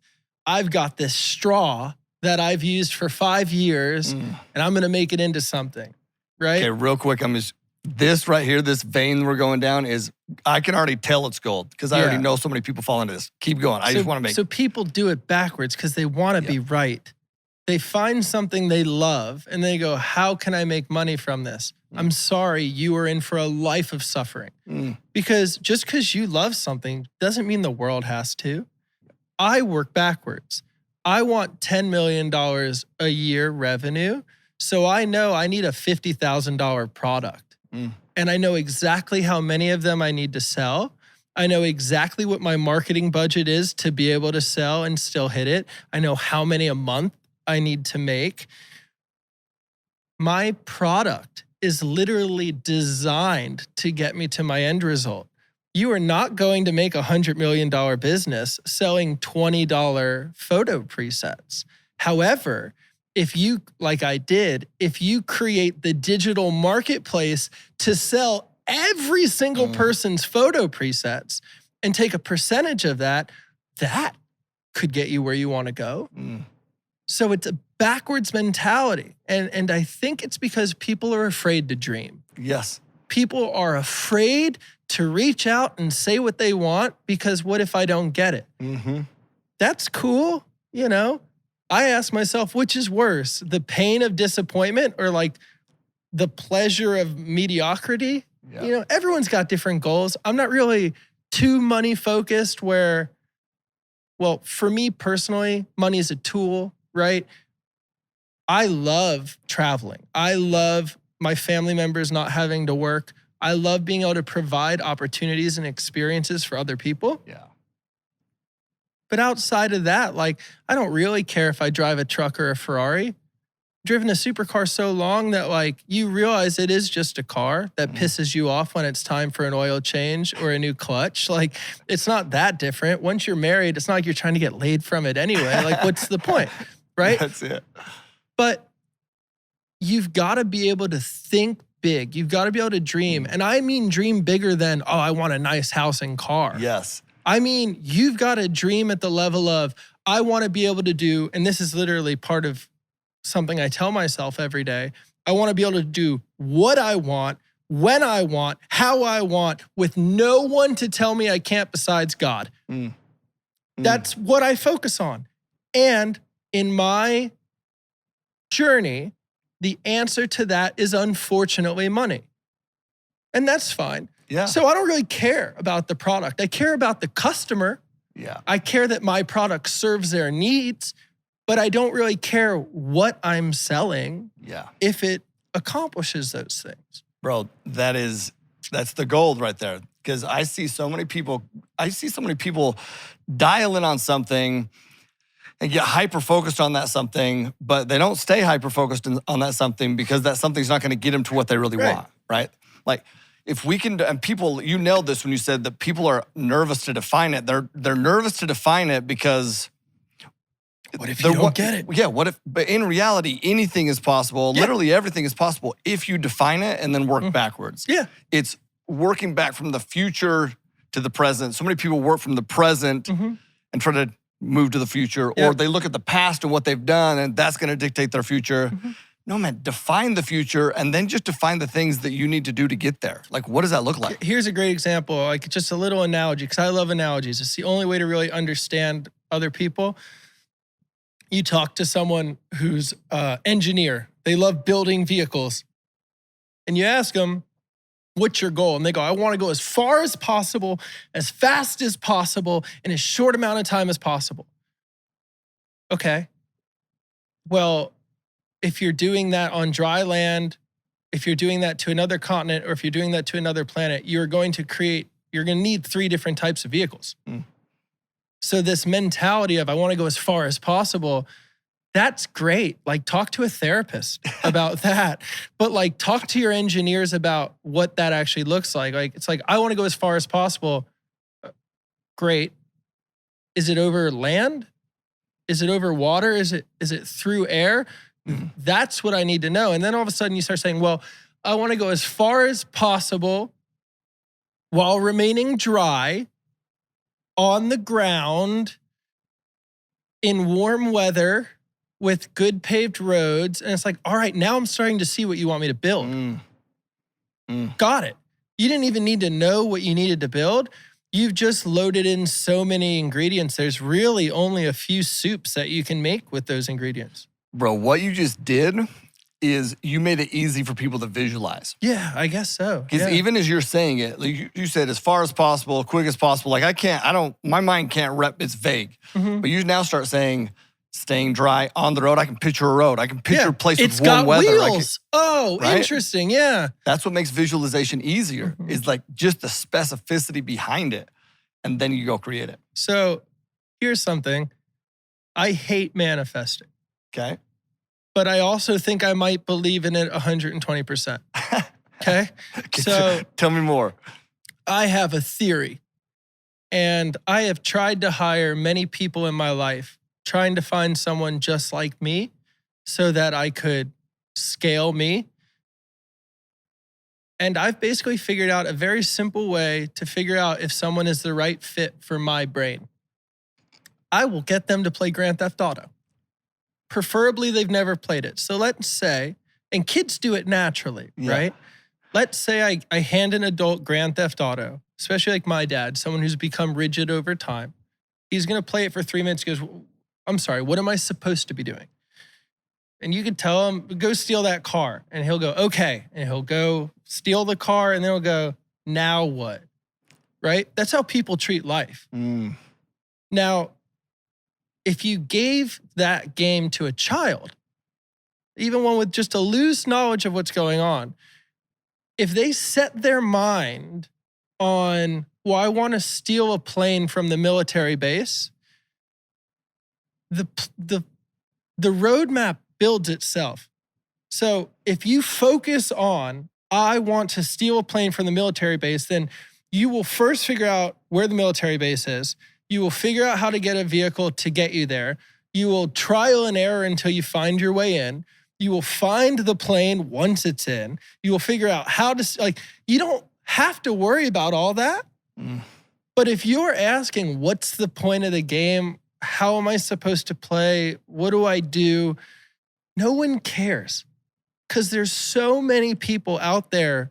I've got this straw that I've used for 5 years, and I'm going to make it into something, right? Okay, real quick, this right here, this vein we're going down is, I can already tell it's gold because I already know so many people fall into this. Keep going. I just want to make. So people do it backwards because they want to be right. They find something they love and they go, how can I make money from this? I'm sorry, you are in for a life of suffering. Because just because you love something doesn't mean the world has to. I work backwards. I want $10 million a year revenue. So I know I need a $50,000 product. And I know exactly how many of them I need to sell. I know exactly what my marketing budget is to be able to sell and still hit it. I know how many a month I need to make. My product is literally designed to get me to my end result. You are not going to make a $100 million business selling $20 photo presets. However, if you, like I did, if you create the digital marketplace to sell every single person's photo presets and take a percentage of that, that could get you where you want to go. So it's a backwards mentality. And I think it's because people are afraid to dream. Yes. People are afraid to reach out and say what they want because what if I don't get it? That's cool, you know? I ask myself, which is worse, the pain of disappointment or like the pleasure of mediocrity? Yeah. You know, everyone's got different goals. I'm not really too money focused where, well, for me personally, money is a tool, right? I love traveling. I love my family members not having to work. I love being able to provide opportunities and experiences for other people. Yeah. But outside of that, like, I don't really care if I drive a truck or a Ferrari. I've driven a supercar so long that like you realize it is just a car that pisses you off when it's time for an oil change or a new clutch. Like, it's not that different. Once you're married, it's not like you're trying to get laid from it anyway. Like, what's the point, right? That's it. But you've got to be able to think big. You've got to be able to dream. And I mean dream bigger than, oh, I want a nice house and car. Yes. I mean, you've got to dream at the level of, I want to be able to do, and this is literally part of something I tell myself every day, I want to be able to do what I want, when I want, how I want, with no one to tell me I can't besides God. That's what I focus on. And in my journey, the answer to that is unfortunately money. And that's fine. Yeah. So I don't really care about the product. I care about the customer. Yeah. I care that my product serves their needs, but I don't really care what I'm selling. Yeah. If it accomplishes those things. Bro, that's the gold right there. Because I see so many people dial in on something and get hyper-focused on that something, but they don't stay hyper-focused on that something because that something's not going to get them to what they really want, right? Like, if we can, and people, you nailed this when you said that people are nervous to define it. They're nervous to define it because what if you don't get it? Yeah, what if, but in reality, anything is possible. Yeah. Literally everything is possible if you define it and then work backwards. Yeah. It's working back from the future to the present. So many people work from the present and try to move to the future, or they look at the past and what they've done and that's going to dictate their future. No, man, define the future and then just define the things that you need to do to get there. Like, what does that look like? Here's a great example, like just a little analogy, because I love analogies. It's the only way to really understand other people. You talk to someone who's an engineer. They love building vehicles. And you ask them, what's your goal? And they go, I want to go as far as possible, as fast as possible, in as short amount of time as possible. Okay. Well, if you're doing that on dry land, if you're doing that to another continent, or if you're doing that to another planet, you're going to need 3 different types of vehicles. So this mentality of I want to go as far as possible, that's great. Like, talk to a therapist about that. But like, talk to your engineers about what that actually looks like. Like, it's like, I want to go as far as possible. Great. Is it over land? Is it over water? Is it through air? That's what I need to know. And then all of a sudden you start saying, well, I want to go as far as possible while remaining dry on the ground in warm weather with good paved roads. And it's like, all right, now I'm starting to see what you want me to build. Got it. You didn't even need to know what you needed to build. You've just loaded in so many ingredients. There's really only a few soups that you can make with those ingredients. Bro, what you just did is you made it easy for people to visualize. Yeah, I guess so. Because even as you're saying it, like you said, as far as possible, quick as possible. Like my mind can't it's vague. But you now start saying, staying dry on the road. I can picture a road. I can picture a place with warm weather. It's got wheels. Right? Interesting. Yeah. That's what makes visualization easier, is like just the specificity behind it. And then you go create it. So here's something. I hate manifesting. Okay. But I also think I might believe in it 120%. Okay? So tell me more. I have a theory. And I have tried to hire many people in my life, trying to find someone just like me so that I could scale me. And I've basically figured out a very simple way to figure out if someone is the right fit for my brain. I will get them to play Grand Theft Auto. Preferably, they've never played it. So let's say, and kids do it naturally, right? Let's say I hand an adult Grand Theft Auto, especially like my dad, someone who's become rigid over time. He's going to play it for 3 minutes. He goes, I'm sorry, what am I supposed to be doing? And you could tell him, go steal that car. And he'll go, okay. And he'll go steal the car and then he'll go, now what? Right? That's how people treat life. Now, if you gave that game to a child, even one with just a loose knowledge of what's going on, if they set their mind on, well, I want to steal a plane from the military base, the roadmap builds itself. So if you focus on, I want to steal a plane from the military base, then you will first figure out where the military base is. You will figure out how to get a vehicle to get you there. You will trial and error until you find your way in. You will find the plane once it's in. You will figure out how to, you don't have to worry about all that. But if you're asking, what's the point of the game? How am I supposed to play? What do I do? No one cares. Because there's so many people out there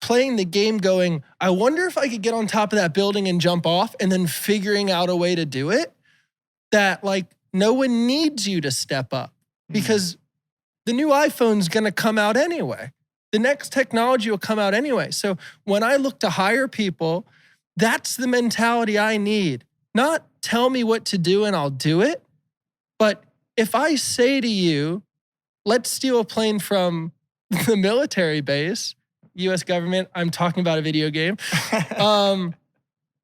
playing the game going, I wonder if I could get on top of that building and jump off, and then figuring out a way to do it, that no one needs you to step up because the new iPhone's going to come out anyway. The next technology will come out anyway. So when I look to hire people, that's the mentality I need. Not tell me what to do and I'll do it. But if I say to you, let's steal a plane from the military base, U.S. government, I'm talking about a video game.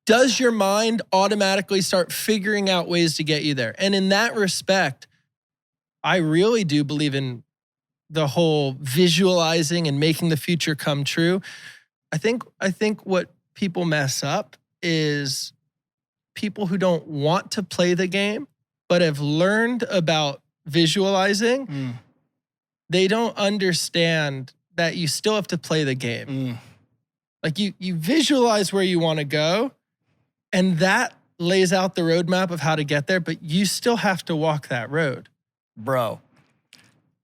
Does your mind automatically start figuring out ways to get you there? And in that respect, I really do believe in the whole visualizing and making the future come true. I think what people mess up is people who don't want to play the game, but have learned about visualizing. They don't understand that you still have to play the game. You visualize where you want to go, and that lays out the roadmap of how to get there, but you still have to walk that road. Bro,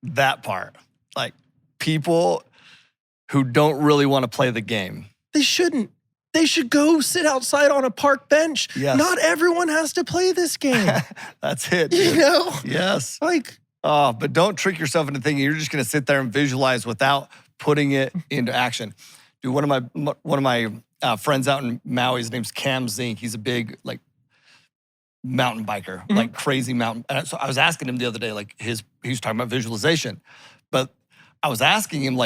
that part. People who don't really want to play the game. They shouldn't. They should go sit outside on a park bench. Yes. Not everyone has to play this game. That's it. You Dude. know? Yes. Oh, but don't trick yourself into thinking you're just going to sit there and visualize without putting it into action. Dude, one of my friends out in Maui, his name's Cam Zink. He's a big mountain biker, crazy mountain. And so I was asking him the other day, he was talking about visualization, but I was asking him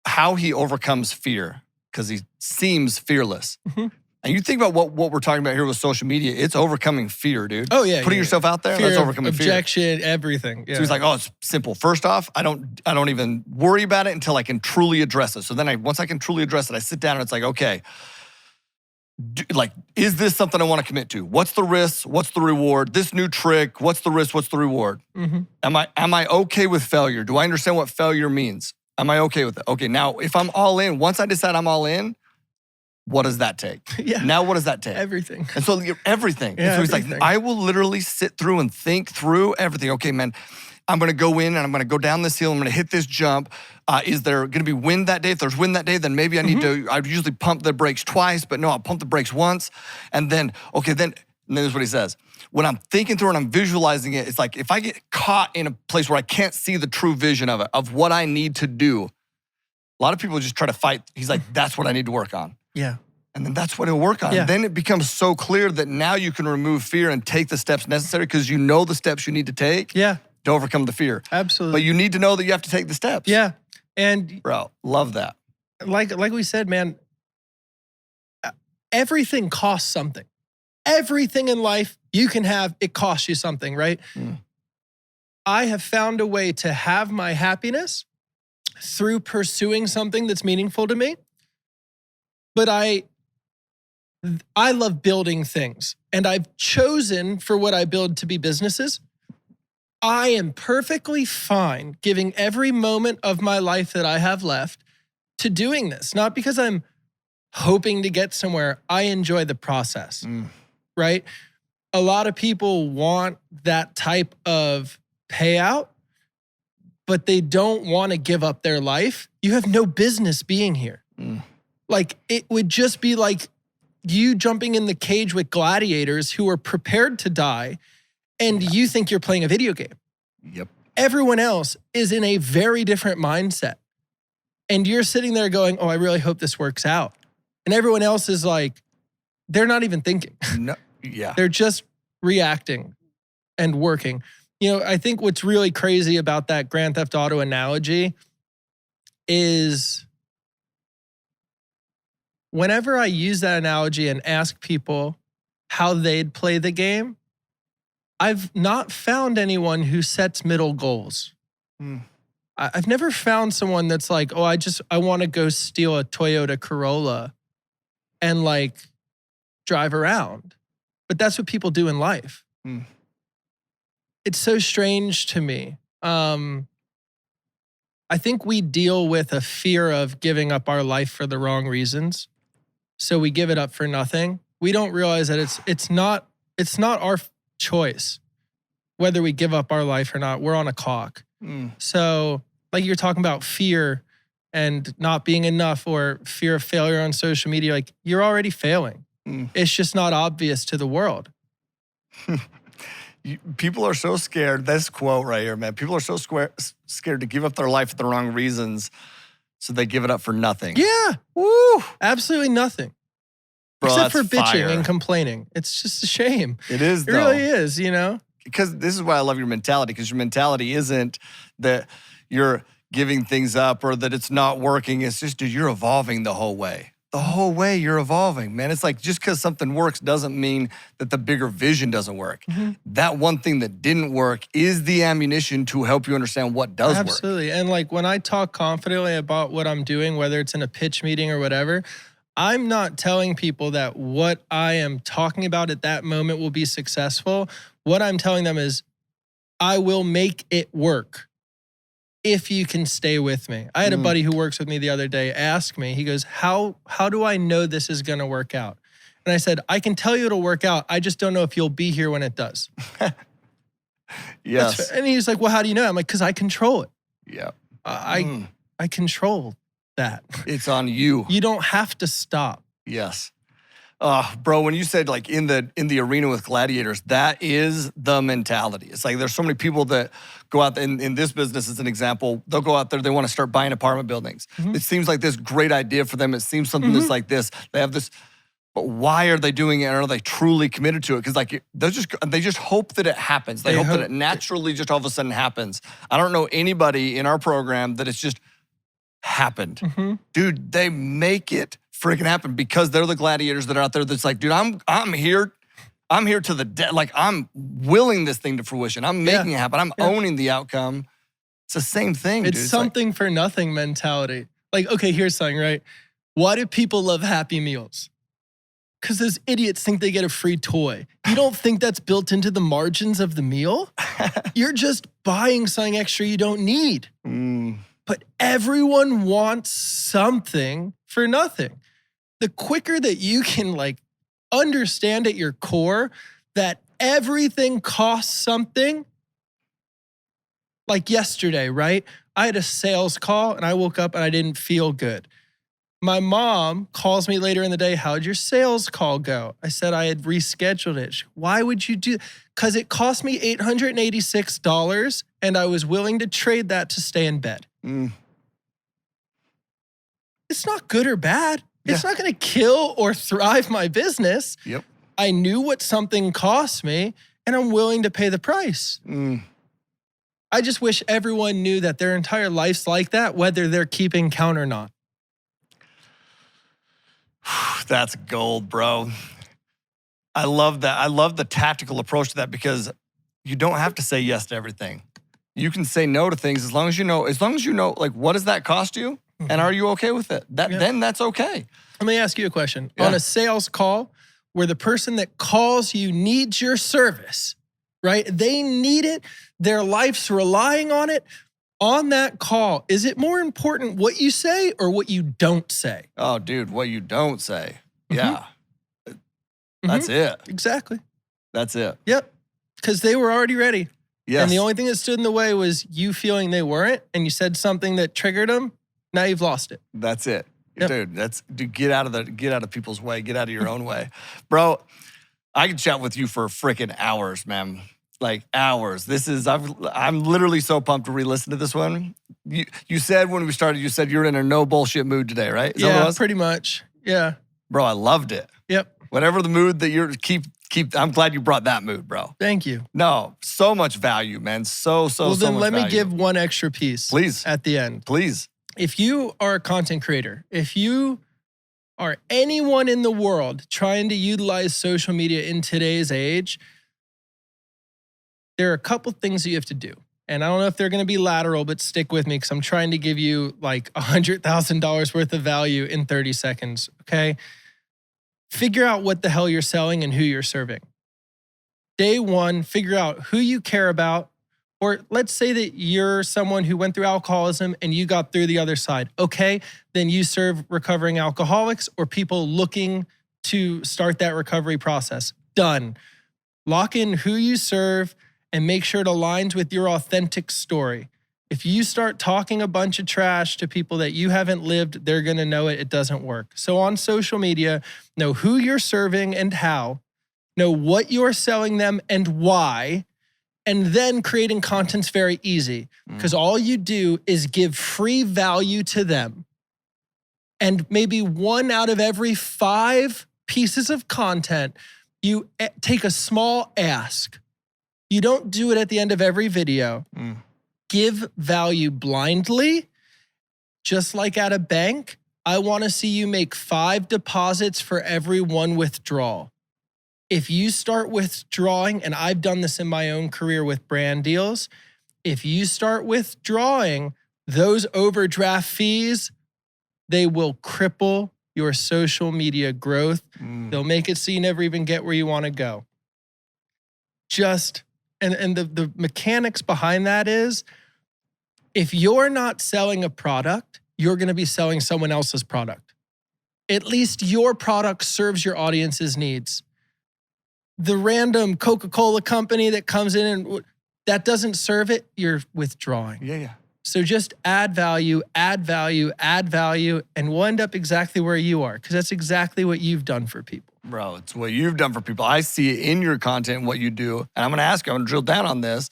how he overcomes fear, because he seems fearless. And you think about what we're talking about here with social media, it's overcoming fear, dude. Oh yeah, putting yourself out there, fear, that's overcoming objection, everything. Yeah. So he's like, oh, it's simple. First off, I don't even worry about it until I can truly address it. So then once I can truly address it, I sit down and it's like, okay, is this something I want to commit to? What's the risk? What's the reward? This new trick, what's the risk? What's the reward? Am I okay with failure? Do I understand what failure means? Am I okay with it? Okay, now if I'm all in, once I decide I'm all in, what does that take? Yeah. Now what does that take? Everything. And so everything. Yeah, and so he's everything. like, I will literally sit through and think through everything. Okay, man, I'm gonna go in and I'm gonna go down this hill. I'm gonna hit this jump. Is there gonna be wind that day? If there's wind that day, then maybe I need to, I usually pump the brakes twice, but no, I'll pump the brakes once. And then, and this is what he says. When I'm thinking through and I'm visualizing it, it's like if I get caught in a place where I can't see the true vision of it, of what I need to do, a lot of people just try to fight. He's like, that's what I need to work on. Yeah. And then that's what he'll work on. Yeah. Then it becomes so clear that now you can remove fear and take the steps necessary because you know the steps you need to take to overcome the fear. Absolutely. But you need to know that you have to take the steps. Yeah. And bro, love that. Like we said, man, everything costs something. Everything in life you can have, it costs you something, right? I have found a way to have my happiness through pursuing something that's meaningful to me. But I love building things, and I've chosen for what I build to be businesses. I am perfectly fine giving every moment of my life that I have left to doing this, not because I'm hoping to get somewhere. I enjoy the process, right? A lot of people want that type of payout, but they don't want to give up their life. You have no business being here. Like, it would just be like you jumping in the cage with gladiators who are prepared to die, and you think you're playing a video game. Yep. Everyone else is in a very different mindset. And you're sitting there going, oh, I really hope this works out. And everyone else is like, they're not even thinking. No, yeah. They're just reacting and working. You know, I think what's really crazy about that Grand Theft Auto analogy is whenever I use that analogy and ask people how they'd play the game, I've not found anyone who sets middle goals. I've never found someone that's like, oh, I want to go steal a Toyota Corolla and like drive around. But that's what people do in life. It's so strange to me. I think we deal with a fear of giving up our life for the wrong reasons. So we give it up for nothing. We don't realize that it's not our choice whether we give up our life or not. We're on a clock. So like you're talking about fear and not being enough or fear of failure on social media, like you're already failing. It's just not obvious to the world. People are so scared. This quote right here, man. People are so scared to give up their life for the wrong reasons, so they give it up for nothing. Yeah. Woo. Absolutely nothing. Bro, except for that's bitching fire. and complaining. It's just a shame. It is, It though. really is, you know? Because this is why I love your mentality, because your mentality isn't that you're giving things up or that it's not working. It's just, dude, you're evolving the whole way. The whole way you're evolving, man. It's like just because something works doesn't mean that the bigger vision doesn't work. That one thing that didn't work is the ammunition to help you understand what does work. Absolutely. And like when I talk confidently about what I'm doing, whether it's in a pitch meeting or whatever, I'm not telling people that what I am talking about at that moment will be successful. What I'm telling them is I will make it work if you can stay with me. I had a buddy who works with me the other day ask me, he goes, how do I know this is going to work out? And I said, I can tell you it'll work out. I just don't know if you'll be here when it does. Yes. And he's like, well, how do you know? I'm like, because I control it. Yeah. I control that. It's on you. You don't have to stop. Yes. Bro, when you said like in the arena with gladiators, that is the mentality. It's like there's so many people that go out there, in this business as an example, they'll go out there, they want to start buying apartment buildings. It seems like this great idea for them. It seems something that's like this. They have this, but why are they doing it? And are they truly committed to it? Because like they just hope that it happens. They hope that it naturally just all of a sudden happens. I don't know anybody in our program that it's just happened. Dude, they make it freaking happen because they're the gladiators that are out there that's like, dude, I'm here to the death. Like I'm willing this thing to fruition. I'm making it happen. I'm owning the outcome. It's the same thing, It's dude. something for nothing mentality. Like, okay, here's something, right? Why do people love Happy Meals? Because those idiots think they get a free toy. You don't think that's built into the margins of the meal? You're just buying something extra you don't need. But everyone wants something for nothing. The quicker that you can like understand at your core that everything costs something, like yesterday, right? I had a sales call and I woke up and I didn't feel good. My mom calls me later in the day, how'd your sales call go? I said I had rescheduled it. Why would you do? Because it cost me $886 and I was willing to trade that to stay in bed. It's not good or bad. It's not going to kill or thrive my business. Yep. I knew what something cost me and I'm willing to pay the price. I just wish everyone knew that their entire life's like that, whether they're keeping count or not. That's gold, bro. I love that. I love the tactical approach to that because you don't have to say yes to everything. You can say no to things as long as you know, like, what does that cost you? And are you okay with it? Then that's okay. Let me ask you a question. On a sales call where the person that calls you needs your service, right? They need it. Their life's relying on it. On that call, is it more important what you say or what you don't say? Oh, dude, what you don't say. Yeah. That's it. Exactly. That's it. Yep. Because they were already ready. Yes. And the only thing that stood in the way was you feeling they weren't, and you said something that triggered them. Now you've lost it. That's it. Yep. Dude, get out of people's way. Get out of your own way. Bro, I could chat with you for freaking hours, man. Like hours. I'm literally so pumped to re-listen to this one. You said when we started, you said you're in a no bullshit mood today, right? Is that what it was? Pretty much. Yeah. Bro, I loved it. Yep. Whatever the mood that you're keep. I'm glad you brought that mood, bro. Thank you. No, so much value, man. So much value. Well, then let me give one extra piece. Please. At the end. Please. If you are a content creator, if you are anyone in the world trying to utilize social media in today's age, there are a couple things that you have to do. And I don't know if they're going to be lateral, but stick with me because I'm trying to give you like $100,000 worth of value in 30 seconds, okay? Figure out what the hell you're selling and who you're serving. Day one, figure out who you care about. Or let's say that you're someone who went through alcoholism and you got through the other side. Okay, then you serve recovering alcoholics or people looking to start that recovery process. Done. Lock in who you serve and make sure it aligns with your authentic story. If you start talking a bunch of trash to people that you haven't lived, they're going to know it doesn't work. So on social media, know who you're serving and how, know what you're selling them and why. And then creating content's very easy because all you do is give free value to them. And maybe 1 out of every 5 pieces of content, you take a small ask. You don't do it at the end of every video. Give value blindly. Just like at a bank, I want to see you make 5 deposits for every 1 withdrawal. If you start withdrawing, and I've done this in my own career with brand deals, if you start withdrawing those overdraft fees, they will cripple your social media growth. They'll make it so you never even get where you want to go. And the mechanics behind that is, if you're not selling a product, you're going to be selling someone else's product. At least your product serves your audience's needs. The random Coca-Cola company that comes in and that doesn't serve it, you're withdrawing. Yeah. So just add value, and we'll end up exactly where you are because that's exactly what you've done for people. Bro, it's what you've done for people. I see it in your content and what you do. And I'm going to ask you, I'm going to drill down on this.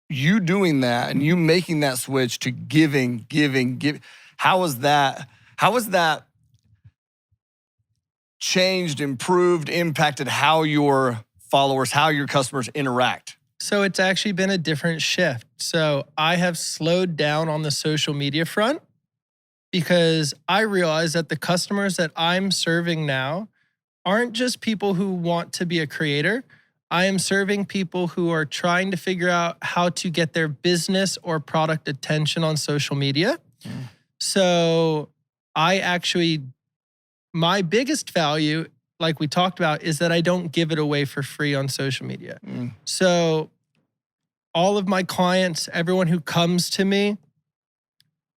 You doing that and you making that switch to giving. How was that changed, improved, impacted how your followers, how your customers interact? So it's actually been a different shift. So I have slowed down on the social media front because I realize that the customers that I'm serving now aren't just people who want to be a creator. I am serving people who are trying to figure out how to get their business or product attention on social media. So my biggest value like we talked about, is that I don't give it away for free on social media. So all of my clients, everyone who comes to me,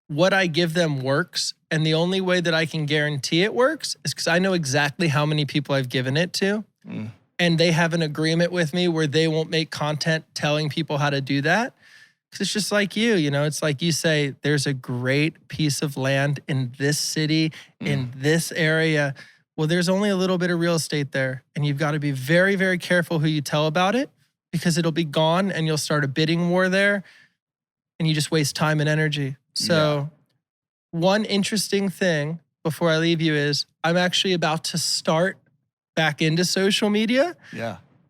what I give them works. And the only way that I can guarantee it works is because I know exactly how many people I've given it to. And they have an agreement with me where they won't make content telling people how to do that. Because it's just like you know, it's like you say, there's a great piece of land in this city, in this area. Well, there's only a little bit of real estate there. And you've got to be very, very careful who you tell about it, because it'll be gone and you'll start a bidding war there and you just waste time and energy. So one interesting thing before I leave you is I'm actually about to start back into social media.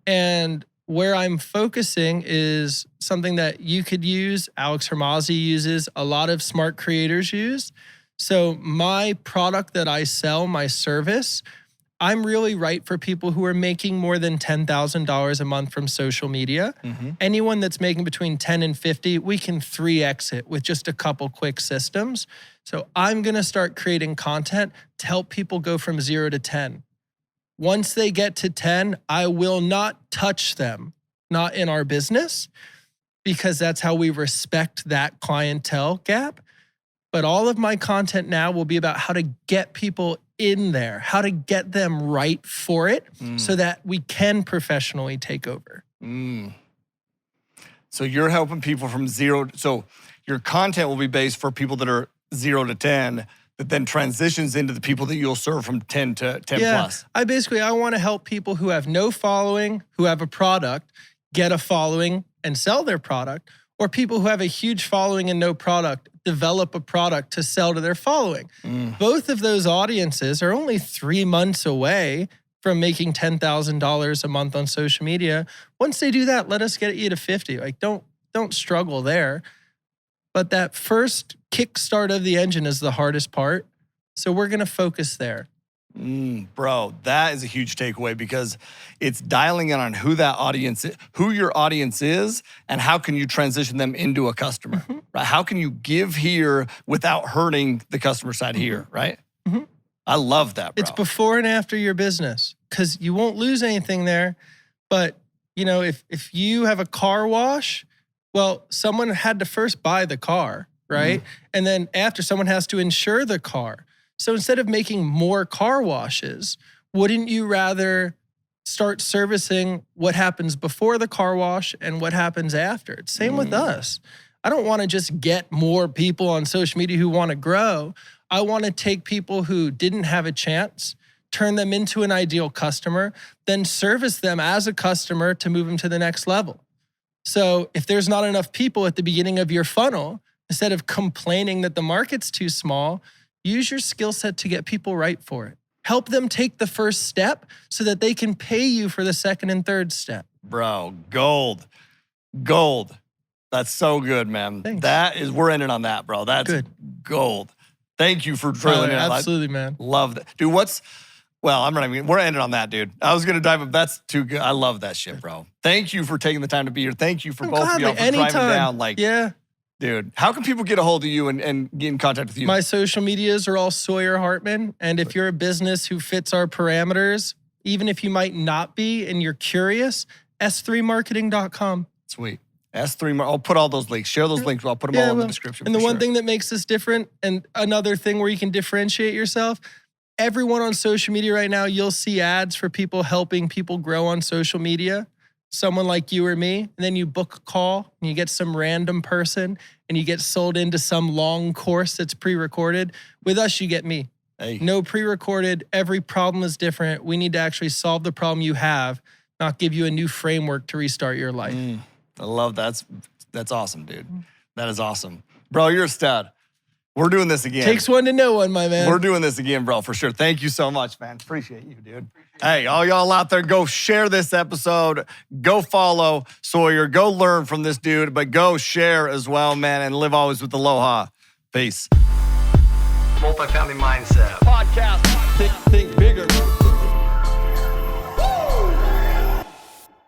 And where I'm focusing is something that you could use, Alex Hermazzi uses, a lot of smart creators use. So my product that I sell, my service, I'm really right for people who are making more than $10,000 a month from social media. Anyone that's making between 10 and 50, we can 3x it with just a couple quick systems. So I'm going to start creating content to help people go from 0 to 10. Once they get to 10, I will not touch them, not in our business, because that's how we respect that clientele gap. But all of my content now will be about how to get people in there, how to get them right for it so that we can professionally take over. So you're helping people from 0. So your content will be based for people that are 0 to 10, that then transitions into the people that you'll serve from 10 to 10 plus. I want to help people who have no following, who have a product, get a following and sell their product, or people who have a huge following and no product, develop a product to sell to their following. Both of those audiences are only 3 months away from making $10,000 a month on social media. Once they do that, let us get you to 50. Like, don't struggle there. But that first kickstart of the engine is the hardest part. So we're going to focus there. Bro, that is a huge takeaway, because it's dialing in on who that audience is, who your audience is, and how can you transition them into a customer, right? How can you give here without hurting the customer side here, right? I love that, bro. It's before and after your business, because you won't lose anything there. But, you know, if you have a car wash, well, someone had to first buy the car, right? And then after, someone has to insure the car. So instead of making more car washes, wouldn't you rather start servicing what happens before the car wash and what happens after? It's same with us. I don't want to just get more people on social media who want to grow. I want to take people who didn't have a chance, turn them into an ideal customer, then service them as a customer to move them to the next level. So if there's not enough people at the beginning of your funnel, instead of complaining that the market's too small, use your skill set to get people right for it. Help them take the first step so that they can pay you for the second and third step. Bro, gold. Gold. That's so good, man. Thanks. We're ending on that, bro. That's good. Gold. Thank you for drilling in. Absolutely, man. Love that. Dude, we're ending on that, dude. I was going to dive up. That's too good. I love that shit, bro. Thank you for taking the time to be here. Thank you for both of y'all for driving down. Dude, how can people get a hold of you and get in contact with you? My social medias are all Sawyer Hartman. And if you're a business who fits our parameters, even if you might not be and you're curious, s3marketing.com. Sweet. S3, I'll put all those links. Share those links. I'll put them all in the description. And the one thing that makes us different, and another thing where you can differentiate yourself, everyone on social media right now, you'll see ads for people helping people grow on social media. Someone like you or me, and then you book a call and you get some random person and you get sold into some long course that's pre-recorded. With us, you get me. Hey. No pre-recorded. Every problem is different. We need to actually solve the problem you have, not give you a new framework to restart your life. I love that. That's awesome, dude. That is awesome. Bro, you're a stud. We're doing this again. Takes one to know one, my man. We're doing this again, bro, for sure. Thank you so much, man. Appreciate you, dude. Hey, all y'all out there, go share this episode. Go follow Sawyer. Go learn from this dude, but go share as well, man, and live always with aloha. Peace. Multifamily Mindset. Podcast. Think bigger.